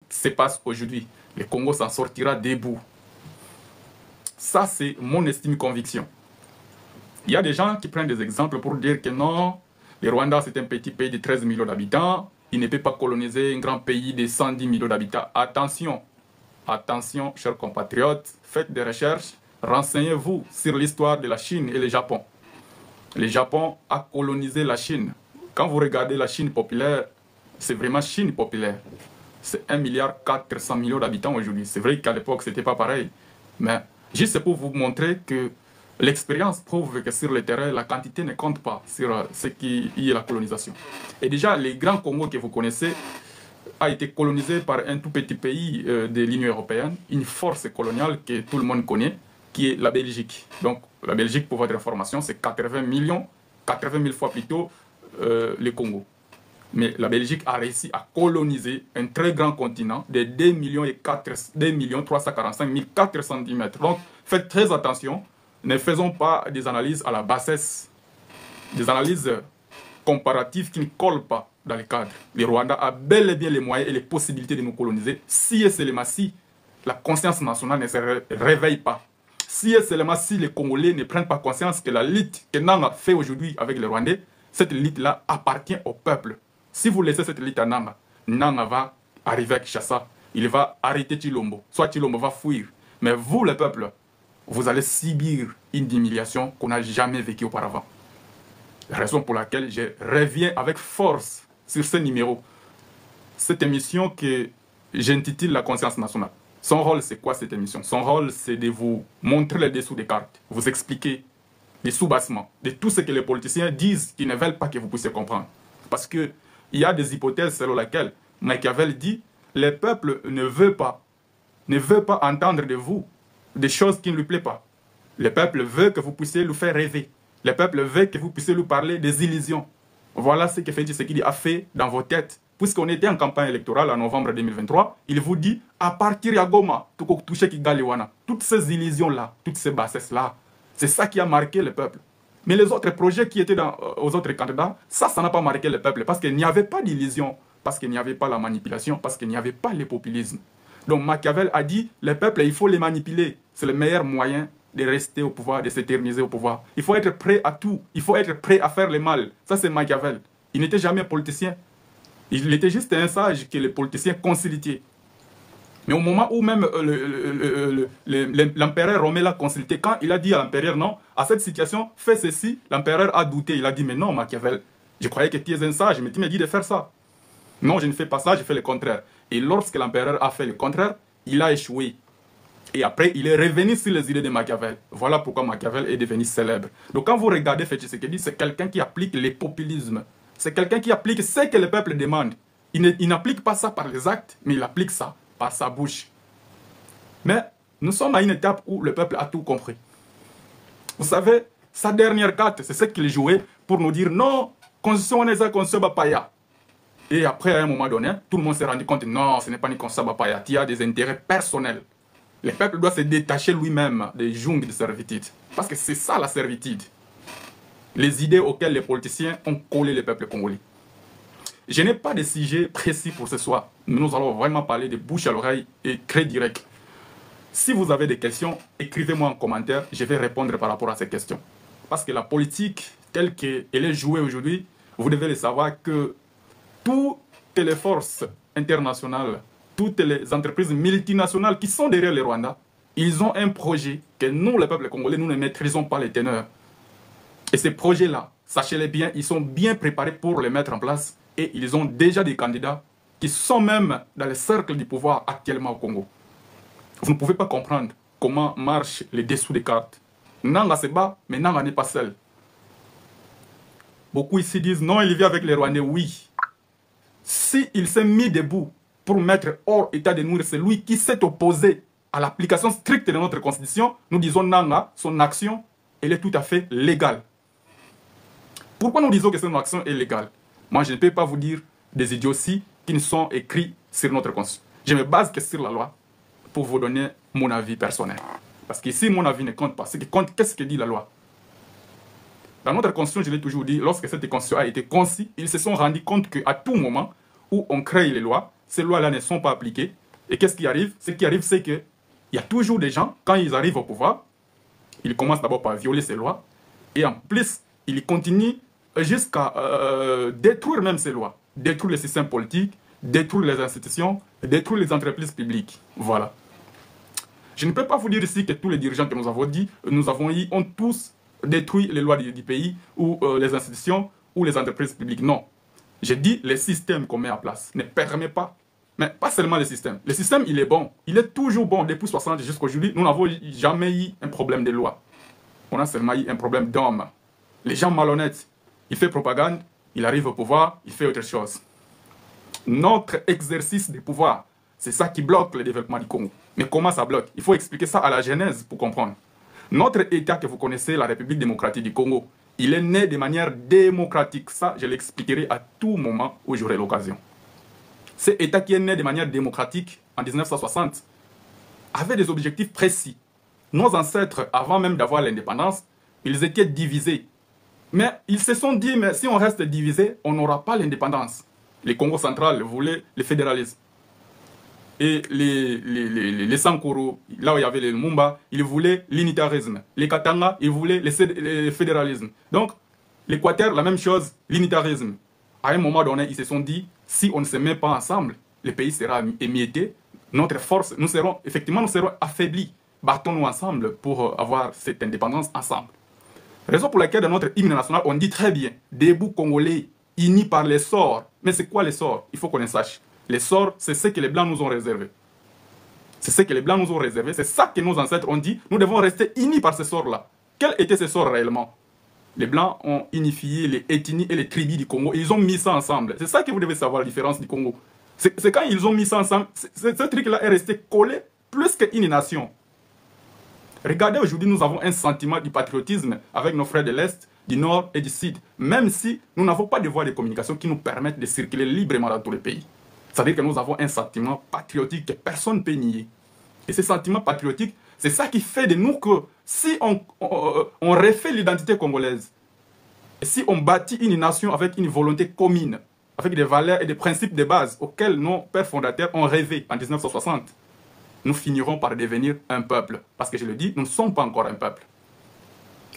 se passe aujourd'hui, le Congo s'en sortira debout. Ça, c'est mon estime conviction. Il y a des gens qui prennent des exemples pour dire que non, le Rwanda, c'est un petit pays de 13 millions d'habitants. Il ne peut pas coloniser un grand pays de 110 millions d'habitants. Attention, attention, chers compatriotes, faites des recherches, renseignez-vous sur l'histoire de la Chine et le Japon. Le Japon a colonisé la Chine. Quand vous regardez la Chine populaire, c'est vraiment Chine populaire. C'est 1,4 milliard d'habitants aujourd'hui. C'est vrai qu'à l'époque, ce n'était pas pareil. Mais juste pour vous montrer que l'expérience prouve que sur le terrain, la quantité ne compte pas sur ce qui est la colonisation. Et déjà, les grands Congo que vous connaissez a été colonisé par un tout petit pays de l'Union européenne, une force coloniale que tout le monde connaît, qui est la Belgique. Donc, la Belgique, pour votre information, c'est 80 000 fois plutôt le Congo. Mais la Belgique a réussi à coloniser un très grand continent de 2 345 410 mètres. Donc, faites très attention. Ne faisons pas des analyses à la bassesse, des analyses comparatives qui ne collent pas dans le cadre. Le Rwanda a bel et bien les moyens et les possibilités de nous coloniser si et seulement si la conscience nationale ne se réveille pas. Si et seulement si les Congolais ne prennent pas conscience que la lutte que Nanga fait aujourd'hui avec les Rwandais, cette lutte-là appartient au peuple. Si vous laissez cette lutte à Nanga, Nanga va arriver à Kinshasa, il va arrêter Chilombo. Soit Chilombo va fuir. Mais vous, le peuple, vous allez subir une humiliation qu'on n'a jamais vécue auparavant. Raison pour laquelle je reviens avec force sur ce numéro. Cette émission que j'intitule La conscience nationale. Son rôle, c'est quoi cette émission? Son rôle, c'est de vous montrer les dessous des cartes, vous expliquer les sous-bassements de tout ce que les politiciens disent qu'ils ne veulent pas que vous puissiez comprendre. Parce qu'il y a des hypothèses selon lesquelles Machiavel dit le peuple ne veut pas entendre de vous des choses qui ne lui plaisent pas. Le peuple veut que vous puissiez lui faire rêver. Le peuple veut que vous puissiez lui parler des illusions. Voilà ce que Félix Tshisekedi a fait dans vos têtes. Puisqu'on était en campagne électorale en novembre 2023, il vous dit, à partir de Goma, toutes ces illusions-là, toutes ces bassesses-là, c'est ça qui a marqué le peuple. Mais les autres projets qui étaient aux autres candidats, ça n'a pas marqué le peuple. Parce qu'il n'y avait pas d'illusion, parce qu'il n'y avait pas la manipulation, parce qu'il n'y avait pas le populisme. Donc Machiavel a dit, le peuple, il faut les manipuler. C'est le meilleur moyen de rester au pouvoir, de s'éterniser au pouvoir. Il faut être prêt à tout. Il faut être prêt à faire le mal. Ça, c'est Machiavel. Il n'était jamais politicien. Il était juste un sage que les politiciens consultaient. Mais au moment où même l'empereur Romain l'a consulté, quand il a dit à l'empereur non, à cette situation, fais ceci, l'empereur a douté. Il a dit, mais non, Machiavel, je croyais que tu es un sage, mais tu m'as dit de faire ça. Non, je ne fais pas ça, je fais le contraire. Et lorsque l'empereur a fait le contraire, il a échoué. Et après, il est revenu sur les idées de Machiavel. Voilà pourquoi Machiavel est devenu célèbre. Donc quand vous regardez Félix Tshisekedi, c'est quelqu'un qui applique le populisme. C'est quelqu'un qui applique ce que le peuple demande. Il n'applique pas ça par les actes, mais il applique ça par sa bouche. Mais nous sommes à une étape où le peuple a tout compris. Vous savez, sa dernière carte, c'est ce qu'il jouait pour nous dire non, constitution on est à constitution Bapaya. Et après, à un moment donné, tout le monde s'est rendu compte non, ce n'est pas une constitution Bapaya. Il y a des intérêts personnels. Le peuple doit se détacher lui-même des jungles de servitude. Parce que c'est ça la servitude. Les idées auxquelles les politiciens ont collé le peuple congolais. Je n'ai pas de sujet précis pour ce soir. Mais nous allons vraiment parler de bouche à l'oreille et très direct. Si vous avez des questions, écrivez-moi en commentaire. Je vais répondre par rapport à ces questions. Parce que la politique, telle qu'elle est jouée aujourd'hui, vous devez le savoir que toutes les forces internationales, toutes les entreprises multinationales qui sont derrière le Rwanda, ils ont un projet que nous, le peuple congolais, nous ne maîtrisons pas les teneurs. Et ces projets-là, sachez-les bien, ils sont bien préparés pour les mettre en place. Et ils ont déjà des candidats qui sont même dans le cercle du pouvoir actuellement au Congo. Vous ne pouvez pas comprendre comment marchent les dessous des cartes. Nanga se bat, mais Nanga n'est pas seul. Beaucoup ici disent non, il vit avec les Rwandais. Oui. S'il s'est mis debout pour mettre hors état de nuire, c'est lui qui s'est opposé à l'application stricte de notre constitution. Nous disons Nanga, son action, elle est tout à fait légale. Pourquoi nous disons que son action est légale? Moi, je ne peux pas vous dire des idioties qui ne sont écrits sur notre constitution. Je me base que sur la loi pour vous donner mon avis personnel. Parce qu'ici, mon avis ne compte pas. Ce qui compte, qu'est-ce que dit la loi? Dans notre constitution, je l'ai toujours dit, lorsque cette constitution a été conçue, ils se sont rendus compte qu'à tout moment où on crée les lois, ces lois-là ne sont pas appliquées. Et qu'est-ce qui arrive? Ce qui arrive, c'est qu'il y a toujours des gens, quand ils arrivent au pouvoir, ils commencent d'abord par violer ces lois, et en plus, ils continuent jusqu'à détruire même ces lois, détruire le système politique, détruire les institutions, détruire les entreprises publiques. Voilà. Je ne peux pas vous dire ici que tous les dirigeants que nous avons eu ont tous détruit les lois du pays ou les institutions ou les entreprises publiques. Non. J'ai dit les systèmes qu'on met en place ne permet pas, mais pas seulement le système. Le système, il est bon. Il est toujours bon. Depuis 60 jusqu'à aujourd'hui, nous n'avons jamais eu un problème de loi. On a seulement eu un problème d'hommes. Les gens malhonnêtes, ils font propagande, il arrive au pouvoir, il fait autre chose. Notre exercice de pouvoir, c'est ça qui bloque le développement du Congo. Mais comment ça bloque? Il faut expliquer ça à la genèse pour comprendre. Notre État que vous connaissez, la République démocratique du Congo, il est né de manière démocratique. Ça, je l'expliquerai à tout moment où j'aurai l'occasion. Cet État qui est né de manière démocratique en 1960 avait des objectifs précis. Nos ancêtres, avant même d'avoir l'indépendance, ils étaient divisés. Mais ils se sont dit, mais si on reste divisé, on n'aura pas l'indépendance. Les Congo central voulaient le fédéralisme. Et les Sankoro, là où il y avait les Lumumba, ils voulaient l'unitarisme. Les Katanga, ils voulaient le fédéralisme. Donc, l'Équateur, la même chose, l'unitarisme. À un moment donné, ils se sont dit, si on ne se met pas ensemble, le pays sera émietté, notre force, nous serons affaiblis. Battons-nous ensemble pour avoir cette indépendance ensemble. Raison pour laquelle dans notre hymne national, on dit très bien, debout Congolais, unis par les sorts. Mais c'est quoi les sorts? Il faut qu'on les sache. Les sorts, c'est ce que les Blancs nous ont réservé. C'est ce que les Blancs nous ont réservé. C'est ça que nos ancêtres ont dit. Nous devons rester unis par ces sorts-là. Quels étaient ces sorts réellement? Les Blancs ont unifié les ethnies et les tribus du Congo. Et ils ont mis ça ensemble. C'est ça que vous devez savoir, la différence du Congo. C'est quand ils ont mis ça ensemble, ce truc-là est resté collé plus qu'une nation. Regardez, aujourd'hui, nous avons un sentiment du patriotisme avec nos frères de l'Est, du Nord et du Sud. Même si nous n'avons pas de voies de communication qui nous permettent de circuler librement dans tous les pays. C'est-à-dire que nous avons un sentiment patriotique que personne ne peut nier. Et ce sentiment patriotique, c'est ça qui fait de nous que si on refait l'identité congolaise, et si on bâtit une nation avec une volonté commune, avec des valeurs et des principes de base auxquels nos pères fondateurs ont rêvé en 1960, nous finirons par devenir un peuple. Parce que je le dis, nous ne sommes pas encore un peuple.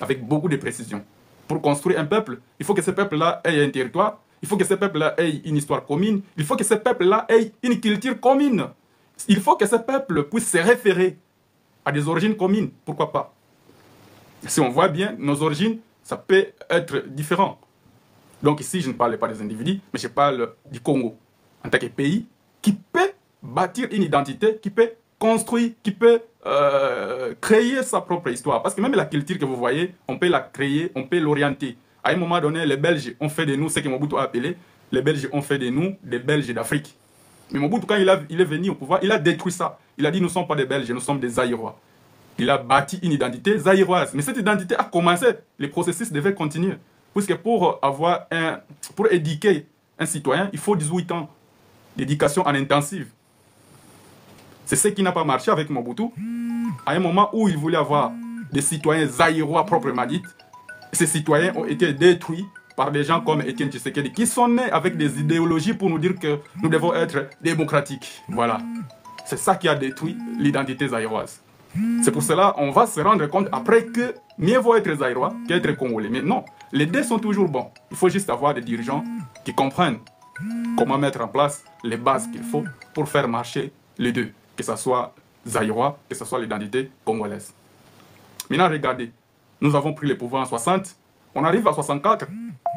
Avec beaucoup de précision. Pour construire un peuple, il faut que ce peuple-là ait un territoire, il faut que ce peuple-là ait une histoire commune, il faut que ce peuple-là ait une culture commune. Il faut que ce peuple puisse se référer à des origines communes. Pourquoi pas? Si on voit bien, nos origines, ça peut être différent. Donc ici, je ne parle pas des individus, mais je parle du Congo, en tant que pays qui peut bâtir une identité, qui peut construire, qui peut créer sa propre histoire. Parce que même la culture que vous voyez, on peut la créer, on peut l'orienter. À un moment donné, les Belges ont fait de nous ce que Mobutu a appelé, les Belges ont fait de nous des Belges d'Afrique. Mais Mobutu, quand il est venu au pouvoir, il a détruit ça. Il a dit, nous ne sommes pas des Belges, nous sommes des Zaïrois. Il a bâti une identité zaïroise. Mais cette identité a commencé, les processus devaient continuer. Puisque pour éduquer un citoyen, il faut 18 ans d'éducation en intensive. C'est ce qui n'a pas marché avec Mobutu. À un moment où il voulait avoir des citoyens zaïrois proprement dit, ces citoyens ont été détruits par des gens comme Étienne Tshisekedi, qui sont nés avec des idéologies pour nous dire que nous devons être démocratiques. Voilà. C'est ça qui a détruit l'identité zaïroise. C'est pour cela qu'on va se rendre compte après que mieux vaut être zaïrois qu'être congolais. Mais non, les deux sont toujours bons. Il faut juste avoir des dirigeants qui comprennent comment mettre en place les bases qu'il faut pour faire marcher les deux. Que ce soit zaïrois, que ce soit l'identité congolaise. Maintenant, regardez. Nous avons pris le pouvoir en 60. On arrive à 64.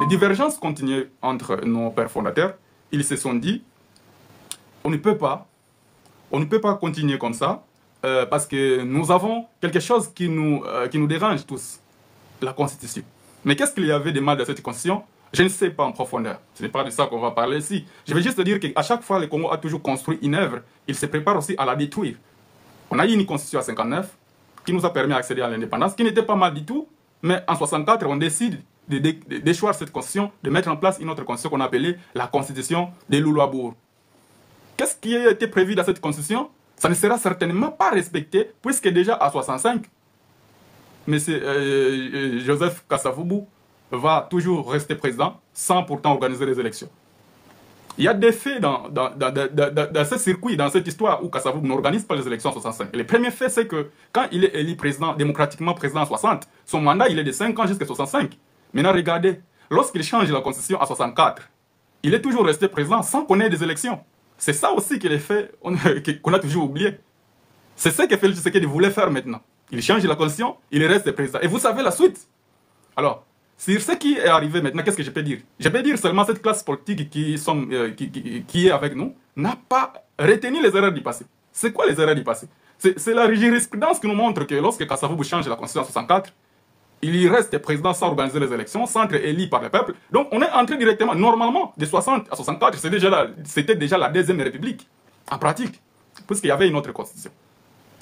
Les divergences continuent entre nos pères fondateurs. Ils se sont dit, on ne peut pas continuer comme ça. Parce que nous avons quelque chose qui nous dérange tous, la Constitution. Mais qu'est-ce qu'il y avait de mal dans cette Constitution? Je ne sais pas en profondeur. Ce n'est pas de ça qu'on va parler ici. Je vais juste dire qu'à chaque fois, le Congo a toujours construit une œuvre. Il se prépare aussi à la détruire. On a eu une Constitution à 59 qui nous a permis d'accéder à l'indépendance, qui n'était pas mal du tout. Mais en 64, on décide d'échoir cette Constitution, de mettre en place une autre Constitution qu'on appelait la Constitution de Louloabour. Qu'est-ce qui a été prévu dans cette Constitution? Ça ne sera certainement pas respecté, puisque déjà à 65, M. Joseph Kasavubu va toujours rester président sans pourtant organiser les élections. Il y a des faits dans ce circuit, dans cette histoire où Kassavou n'organise pas les élections en 65. Et le premier fait, c'est que quand il est élu président, démocratiquement président en 60, son mandat, il est de 5 ans jusqu'à 65. Maintenant, regardez, lorsqu'il change la constitution à 64, il est toujours resté président sans qu'on ait des élections. C'est ça aussi que les faits qu'on a toujours oublié. C'est ce que Félix Tshisekedi voulait faire maintenant. Il change la constitution, il reste président. Et vous savez la suite. Alors, sur ce qui est arrivé maintenant, qu'est-ce que je peux dire? Je peux dire seulement cette classe politique qui est avec nous n'a pas retenu les erreurs du passé. C'est quoi les erreurs du passé? C'est la jurisprudence qui nous montre que lorsque Kassavou change la constitution en 64, il reste président sans organiser les élections, sans être élu par le peuple. Donc on est entré directement, normalement, de 60 à 64, c'était déjà la deuxième république, en pratique, puisqu'il y avait une autre constitution.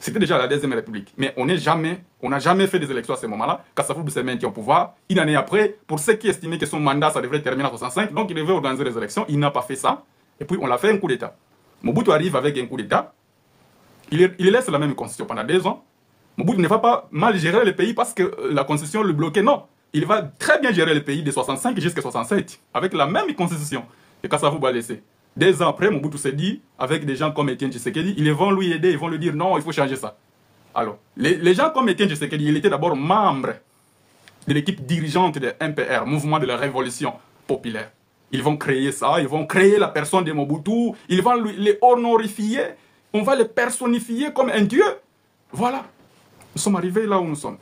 C'était déjà la deuxième république. Mais on n'a jamais fait des élections à ce moment-là. Kassavou s'est maintenu au pouvoir. Une année après, pour ceux qui estimaient que son mandat, ça devrait terminer en 65, donc il devait organiser les élections. Il n'a pas fait ça. Et puis, on a fait un coup d'État. Mobutu arrive avec un coup d'État. Il laisse la même constitution pendant 2 ans. Mobutu ne va pas mal gérer le pays parce que la constitution le bloquait. Non. Il va très bien gérer le pays de 65 jusqu'à 67, avec la même constitution que Kassavou va laisser. 2 ans après, Mobutu s'est dit, avec des gens comme Etienne Tshisekedi, ils vont lui aider, ils vont lui dire non, il faut changer ça. Alors, les gens comme Etienne Tshisekedi, il était d'abord membre de l'équipe dirigeante de MPR, Mouvement de la Révolution Populaire. Ils vont créer ça, ils vont créer la personne de Mobutu, ils vont les honorifier, on va les personnifier comme un dieu. Voilà. Nous sommes arrivés là où nous sommes.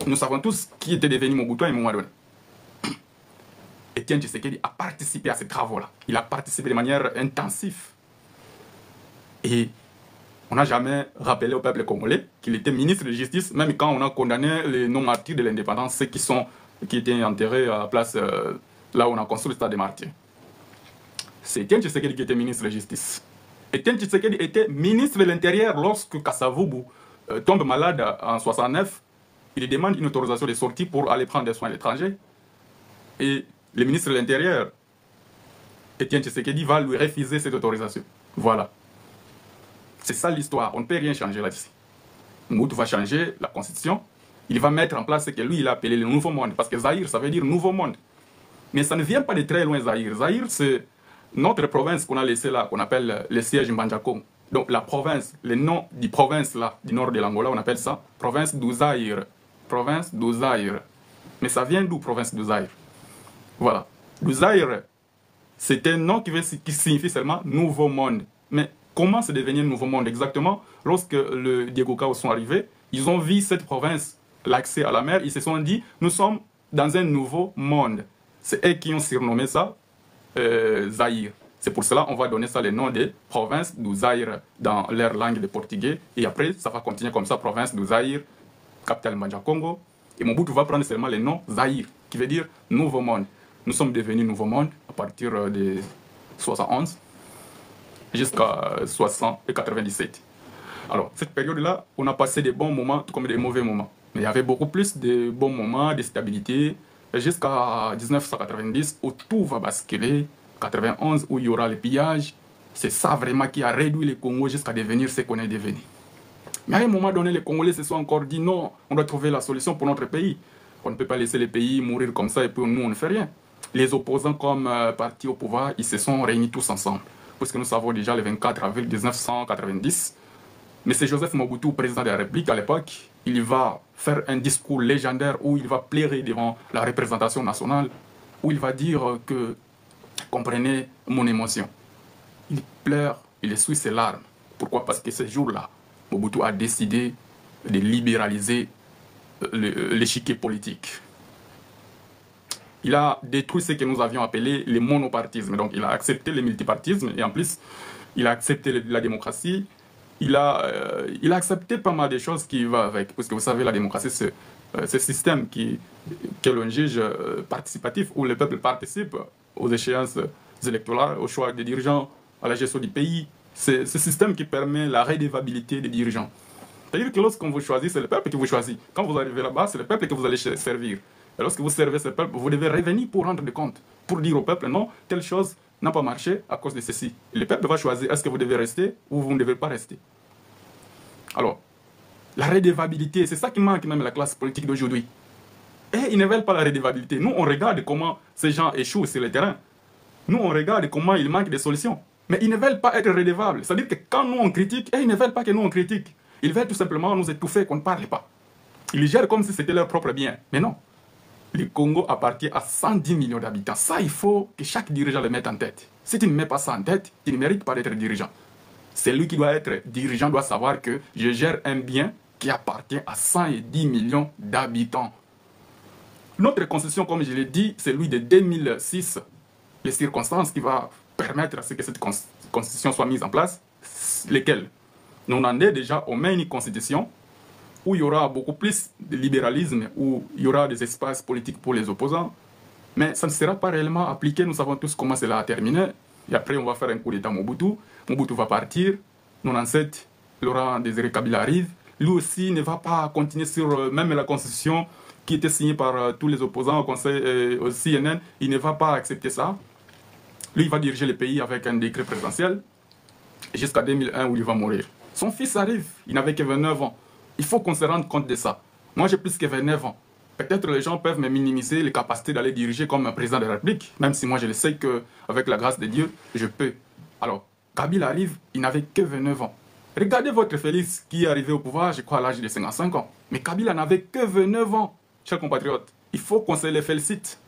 Nous savons tous qui était devenu Mobutu à un moment donné. Etienne Tshisekedi a participé à ces travaux-là. Il a participé de manière intensive. Et on n'a jamais rappelé au peuple congolais qu'il était ministre de justice, même quand on a condamné les non-martyrs de l'indépendance, ceux qui étaient enterrés à la place là où on a construit le stade des martyrs. C'est Etienne Tshisekedi qui était ministre de justice. Etienne Tshisekedi était ministre de l'Intérieur lorsque Kasavubu tombe malade en 69. Il demande une autorisation de sortie pour aller prendre des soins à l'étranger. Et le ministre de l'Intérieur, Etienne Tshisekedi, va lui refuser cette autorisation. Voilà. C'est ça l'histoire. On ne peut rien changer là-dessus. Mobutu va changer la constitution. Il va mettre en place ce que lui, il a appelé le nouveau monde. Parce que Zaïre, ça veut dire nouveau monde. Mais ça ne vient pas de très loin, Zaïre. Zaïre, c'est notre province qu'on a laissée là, qu'on appelle le siège Mbanjakom. Donc la province, le nom du province là, du nord de l'Angola, on appelle ça province du Zaïre. Province du Zaïre. Mais ça vient d'où, province du Zaïre? Voilà. Le Zaïre, c'est un nom qui signifie seulement nouveau monde. Mais comment c'est devenu un nouveau monde exactement? Lorsque les Diego Cao sont arrivés, ils ont vu cette province, l'accès à la mer, ils se sont dit, nous sommes dans un nouveau monde. C'est eux qui ont surnommé ça Zaïre. C'est pour cela qu'on va donner ça le nom de province du Zaïre dans leur langue de portugais. Et après, ça va continuer comme ça, province du Zaïre, capitale Mbanjakongo. Et Mobutu va prendre seulement le nom Zaïre, qui veut dire nouveau monde. Nous sommes devenus nouveau monde à partir de 71 jusqu'à 97. Alors, cette période-là, on a passé des bons moments comme des mauvais moments. Mais il y avait beaucoup plus de bons moments, de stabilité, jusqu'à 1990 où tout va basculer, 91 où il y aura le pillage. C'est ça vraiment qui a réduit le Congo jusqu'à devenir ce qu'on est devenu. Mais à un moment donné, les Congolais se sont encore dit non, on doit trouver la solution pour notre pays. On ne peut pas laisser les pays mourir comme ça et puis nous, on ne fait rien. Les opposants comme partis au pouvoir, ils se sont réunis tous ensemble. Puisque nous savons déjà le 24 avril 1990, M. Joseph Mobutu, président de la République à l'époque, il va faire un discours légendaire où il va pleurer devant la représentation nationale, où il va dire que, comprenez mon émotion. Il pleure, il essuie ses larmes. Pourquoi? Parce que ce jour-là, Mobutu a décidé de libéraliser l'échiquier politique. Il a détruit ce que nous avions appelé le monopartisme. Donc il a accepté le multipartisme et en plus, il a accepté la démocratie. Il a accepté pas mal de choses qui vont avec. Parce que vous savez, la démocratie, c'est ce système que l'on juge participatif, où le peuple participe aux échéances électorales, au choix des dirigeants, à la gestion du pays. C'est ce système qui permet la redevabilité des dirigeants. C'est-à-dire que lorsqu'on vous choisit, c'est le peuple qui vous choisit. Quand vous arrivez là-bas, c'est le peuple que vous allez servir. Et lorsque vous servez ce peuple, vous devez revenir pour rendre des comptes, pour dire au peuple, non, telle chose n'a pas marché à cause de ceci. Et le peuple va choisir, est-ce que vous devez rester ou vous ne devez pas rester. Alors, la redevabilité, c'est ça qui manque même à la classe politique d'aujourd'hui. Et ils ne veulent pas la redevabilité. Nous, on regarde comment ces gens échouent sur le terrain. Nous, on regarde comment il manque de solutions. Mais ils ne veulent pas être redevables. C'est-à-dire que quand nous, on critique, ils ne veulent pas que nous, on critique. Ils veulent tout simplement nous étouffer, qu'on ne parle pas. Ils gèrent comme si c'était leur propre bien. Mais non. Le Congo appartient à 110 millions d'habitants. Ça, il faut que chaque dirigeant le mette en tête. Si tu ne mets pas ça en tête, tu ne mérites pas d'être dirigeant. Celui qui doit être dirigeant doit savoir que je gère un bien qui appartient à 110 millions d'habitants. Notre constitution, comme je l'ai dit, c'est celui de 2006. Les circonstances qui vont permettre à ce que cette constitution soit mise en place, lesquelles? Nous en est déjà, on met une constitution où il y aura beaucoup plus de libéralisme, où il y aura des espaces politiques pour les opposants, mais ça ne sera pas réellement appliqué. Nous savons tous comment cela a terminé. Et après, on va faire un coup d'État Mobutu. Mobutu va partir. 97, Laurent Désiré Kabila arrive. Lui aussi ne va pas continuer sur même la constitution qui était signée par tous les opposants au Conseil, au CNN. Il ne va pas accepter ça. Lui, il va diriger le pays avec un décret présidentiel jusqu'à 2001 où il va mourir. Son fils arrive. Il n'avait que 29 ans. Il faut qu'on se rende compte de ça. Moi, j'ai plus que 29 ans. Peut-être les gens peuvent me minimiser les capacités d'aller diriger comme un président de la République, même si moi je le sais qu'avec la grâce de Dieu, je peux. Alors, Kabila arrive, il n'avait que 29 ans. Regardez votre Félix qui est arrivé au pouvoir, je crois à l'âge de 55 ans. Mais Kabila n'avait que 29 ans, chers compatriotes. Il faut qu'on se les félicite.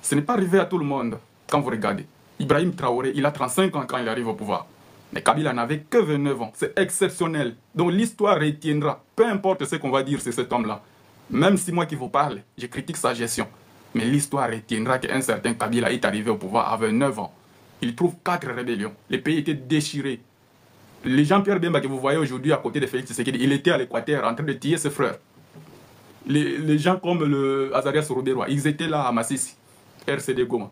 Ce n'est pas arrivé à tout le monde quand vous regardez. Ibrahim Traoré, il a 35 ans quand il arrive au pouvoir. Mais Kabila n'avait que 29 ans. C'est exceptionnel. Donc l'histoire retiendra. Peu importe ce qu'on va dire sur cet homme-là. Même si moi qui vous parle, je critique sa gestion. Mais l'histoire retiendra qu'un certain Kabila est arrivé au pouvoir à 29 ans. Il trouve 4 rébellions. Le pays était déchiré. Les Jean-Pierre Bemba que vous voyez aujourd'hui à côté de Félix Tshisekedi, il était à l'Équateur en train de tuer ses frères. Les gens comme le Azarias Roberoa, ils étaient là à Massissi, RCD Goma.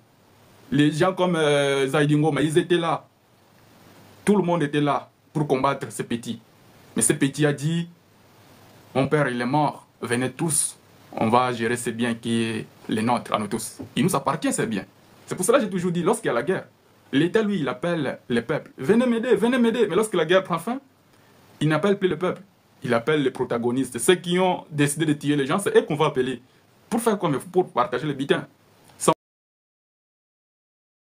Les gens comme Zaïdi Ngoma, ils étaient là. Tout le monde était là pour combattre ce petit. Mais ce petit a dit, mon père il est mort, venez tous, on va gérer ces biens qui est les nôtres à nous tous. Il nous appartient ces biens. C'est pour cela que j'ai toujours dit, lorsqu'il y a la guerre, l'État lui il appelle les peuples, venez m'aider, venez m'aider. Mais lorsque la guerre prend fin, il n'appelle plus le peuple, il appelle les protagonistes. Ceux qui ont décidé de tuer les gens, c'est eux qu'on va appeler. Pour faire quoi? Pour partager le butin.